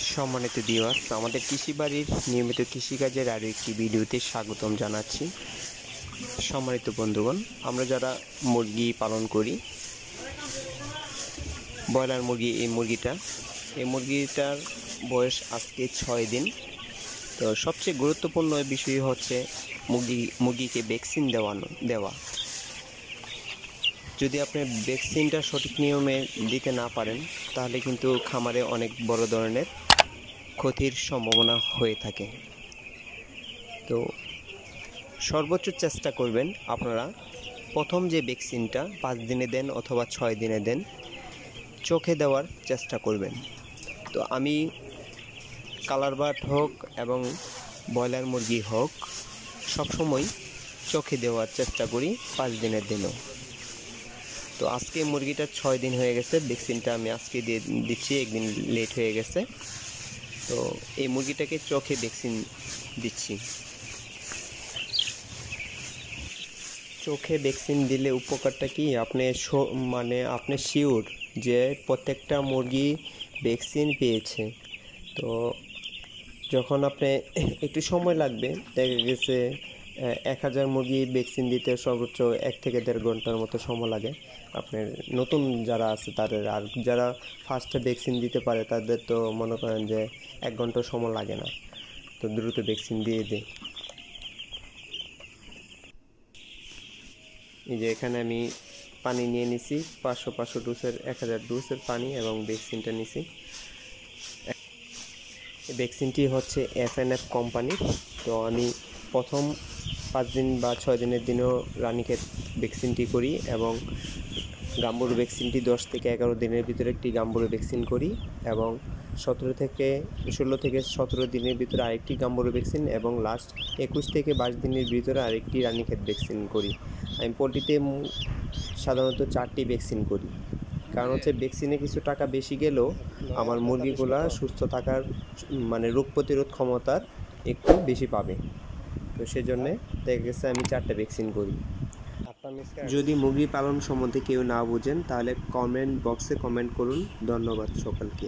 সম্মানিত ভিউয়ার্স, আমাদের কৃষি বাড়ির নিয়মিত কৃষিকাজের আরও একটি ভিডিওতে স্বাগতম জানাচ্ছি। সম্মানিত বন্ধুগণ, আমরা যারা মুরগি পালন করি, ব্রয়লার মুরগি, এই মুরগিটার বয়স আজকে 6 দিন। তো সবচেয়ে গুরুত্বপূর্ণ বিষয় হচ্ছে মুরগিকে ভ্যাকসিন দেওয়া। যদি আপনি ভ্যাকসিনটা সঠিক নিয়মে দিতে না পারেন, তাহলে কিন্তু খামারে অনেক বড় ধরনের ক্ষতির সম্ভাবনা হয়ে থাকে। তো সর্বোচ্চ চেষ্টা করবেন আপনারা প্রথম যে ভ্যাকসিনটা 5 দিনে দেন অথবা 6 দিনে দেন, চোখে দেওয়ার চেষ্টা করবেন। তো আমি কালার বার্ড হোক এবং ব্রয়লার মুরগি হোক, সবসময় চোখে দেওয়ার চেষ্টা করি 5 দিনের দিনও। তো আজকে মুরগিটা 6 দিন হয়ে গেছে, ভ্যাকসিনটা আমি আজকে দিয়ে দিচ্ছি, একদিন লেট হয়ে গেছে। তো এই মুরগিটাকে চোখে ভ্যাকসিন দিচ্ছি। চোখে ভ্যাকসিন দিলে উপকারটা কি, আপনি শিওর যে প্রত্যেকটা মুরগি ভ্যাকসিন পেয়েছে। তো যখন আপনি একটু সময় লাগবে, দেখা গেছে 1000 মুরগি ভ্যাকসিন দিতে সর্বোচ্চ 1 থেকে 1.5 ঘন্টার মতো সময় লাগে আপনার নতুন যারা আছে তাদের। আর যারা ফার্স্টে ভ্যাকসিন দিতে পারে তাদের তো মনে করেন যে 1 ঘন্টা সময় লাগে না, তো দ্রুত ভ্যাকসিন দিয়ে দেয়। এই যে এখানে আমি পানি নিয়ে নিছি 500 ডোজের, 1000 ডোজের পানি এবং ভ্যাকসিনটা নিছি। এই ভ্যাকসিনটি হচ্ছে FNF কোম্পানির। তো আমি প্রথম 5 দিন বা 6 দিনের দিনও রানীক্ষেত ভ্যাকসিনটি করি এবং গাম্বুর ভ্যাকসিনটি 10 থেকে 11 দিনের ভিতরে একটি গাম্বুর ভ্যাকসিন করি এবং 16 থেকে 17 দিনের ভিতরে আরেকটি গাম্বুর ভ্যাকসিন এবং লাস্ট 21 থেকে 22 দিনের ভিতরে আরেকটি রানীক্ষেত ভ্যাকসিন করি। আমি পোলট্রিতে সাধারণত 4টি ভ্যাকসিন করি, কারণ হচ্ছে ভ্যাকসিনে কিছু টাকা বেশি গেলেও আমার মুরগিগুলা সুস্থ থাকার রোগ প্রতিরোধ ক্ষমতার একটু বেশি পাবে। তো সেজন্যে দেখা গেছে আমি 4টা ভ্যাকসিন করি। যদি মুরগি পালন সম্বন্ধে কেউ না বুঝেন, তাহলে কমেন্ট বক্সে কমেন্ট করুন। ধন্যবাদ সকলকে।